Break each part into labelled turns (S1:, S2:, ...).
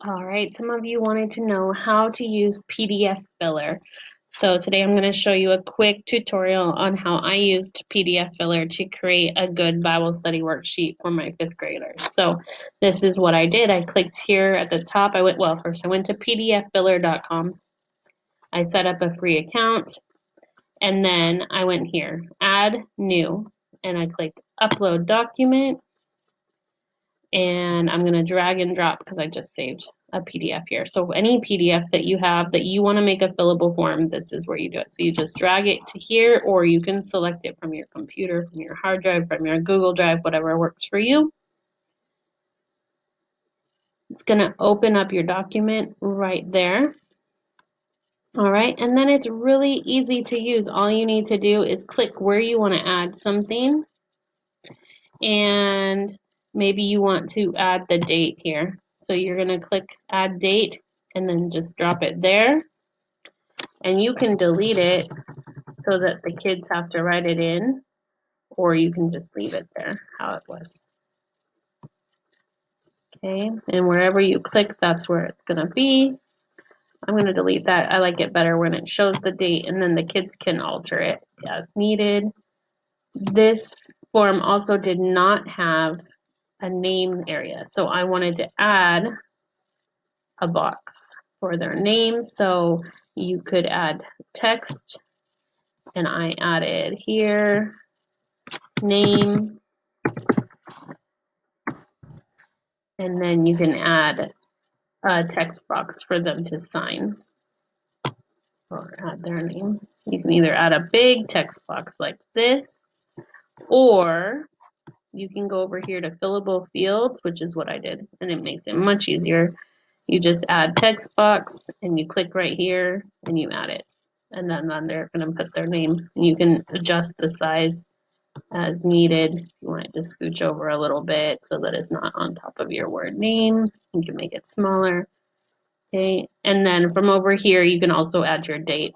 S1: All right, some of you wanted to know how to use PDF filler. So today I'm going to show you a quick tutorial on how I used PDF filler to create a good Bible study worksheet for my fifth graders. So this is what I did. I clicked here at the top. First I went to pdffiller.com. I set up a free account and then I went here, add new, and I clicked upload document. And I'm going to drag and drop because I just saved a PDF here. So any PDF that you have that you want to make a fillable form, this is where you do it. So you just drag it to here, or you can select it from your computer, from your hard drive, from your Google Drive, whatever works for you. It's going to open up your document right there. All right, and then it's really easy to use. All you need to do is click where you want to add something, and maybe you want to add the date here. So you're going to click add date and then just drop it there. And you can delete it so that the kids have to write it in, or you can just leave it there how it was. Okay, and wherever you click, that's where it's going to be. I'm going to delete that. I like it better when it shows the date and then the kids can alter it as needed. This form also did not have a name area, so I wanted to add a box for their name. So you could add text, and I added here name, and then you can add a text box for them to sign or add their name. You can either add a big text box like this, or you can go over here to fillable fields, which is what I did, and it makes it much easier. You just add text box and you click right here and you add it. And then they're going to put their name. You can adjust the size as needed. If you want it to scooch over a little bit so that it's not on top of your word name, you can make it smaller. Okay, and then from over here, you can also add your date.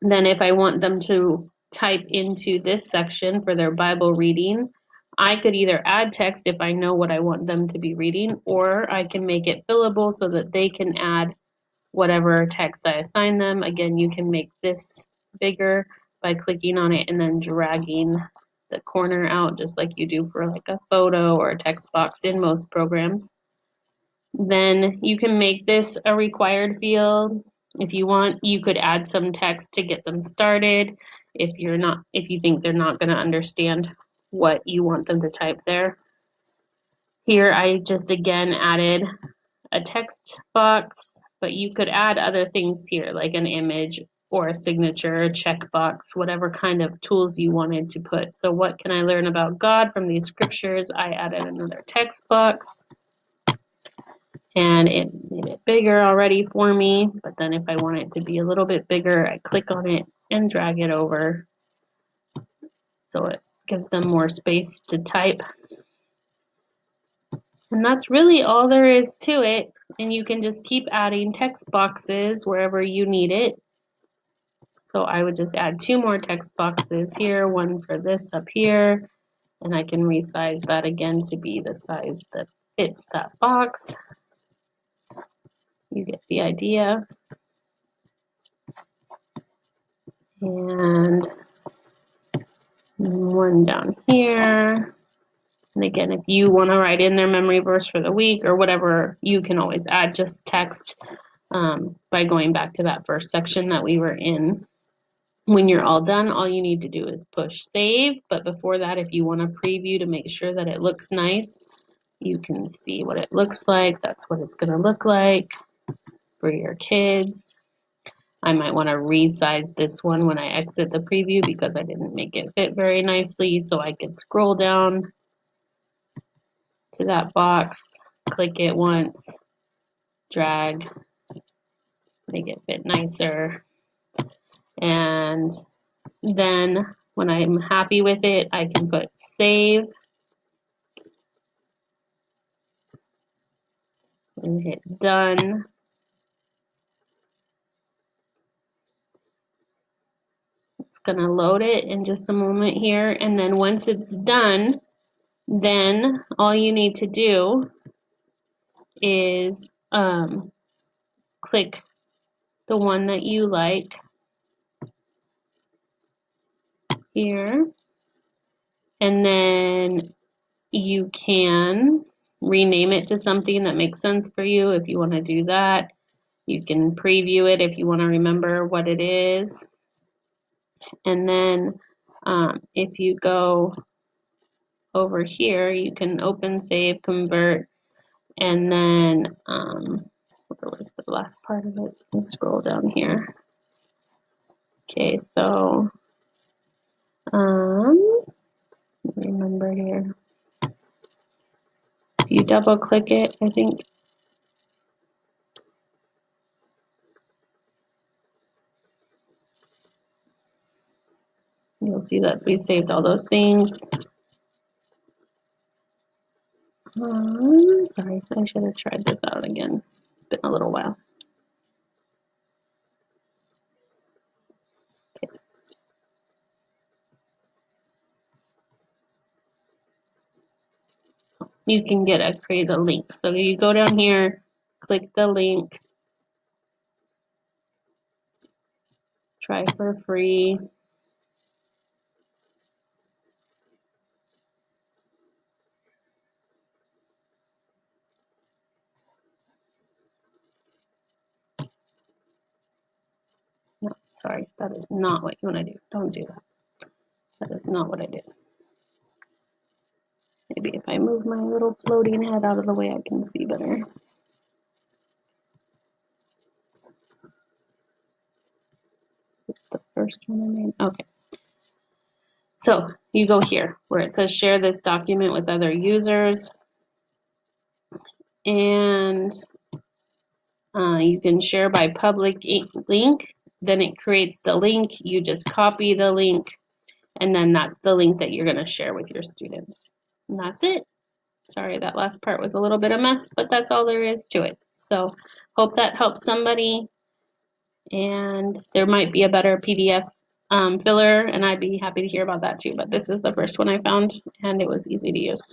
S1: Then if I want them to type into this section for their Bible reading, I could either add text if I know what I want them to be reading, or I can make it fillable so that they can add whatever text I assign them. Again, you can make this bigger by clicking on it and then dragging the corner out just like you do for like a photo or a text box in most programs. Then you can make this a required field. If you want, you could add some text to get them started. If you think they're not going to understand what you want them to type there. Here I just again added a text box, but you could add other things here like an image or a signature, a checkbox, whatever kind of tools you wanted to put. So what can I learn about God from these scriptures? I added another text box and it made it bigger already for me. But then if I want it to be a little bit bigger, I click on it and drag it over so it gives them more space to type. And that's really all there is to it. And you can just keep adding text boxes wherever you need it. So I would just add 2 more text boxes here, one for this up here, and I can resize that again to be the size that fits that box. You get the idea. And one down here. And again, if you want to write in their memory verse for the week or whatever, you can always add just text by going back to that first section that we were in. When you're all done, all you need to do is push save. But before that, if you want to preview to make sure that it looks nice, you can see what it looks like. That's what it's going to look like for your kids. I might want to resize this one when I exit the preview because I didn't make it fit very nicely. So I could scroll down to that box, click it once, drag, make it fit nicer. And then when I'm happy with it, I can put save and hit done. It's going to load it in just a moment here. And then once it's done, then all you need to do is click the one that you like here, and then you can rename it to something that makes sense for you if you want to do that. You can preview it if you want to remember what it is. And then if you go over here, you can open, save, convert, and then where was the last part of it? Let's scroll down here. Okay, so remember here. If you double click it, I think you'll see that we saved all those things. Sorry, I should have tried this out again. It's been a little while. Okay. You can create a link. So you go down here, click the link, try for free. No, sorry, that is not what you want to do. Don't do that. That is not what I did. Maybe if I move my little floating head out of the way, I can see better. It's the first one I made. Okay. So you go here where it says share this document with other users. And you can share by public link. Then it creates the link. You just copy the link. And then that's the link that you're going to share with your students. And that's it. Sorry, that last part was a little bit of a mess, but that's all there is to it. So hope that helps somebody. And there might be a better PDF filler, and I'd be happy to hear about that too. But this is the first one I found, and it was easy to use.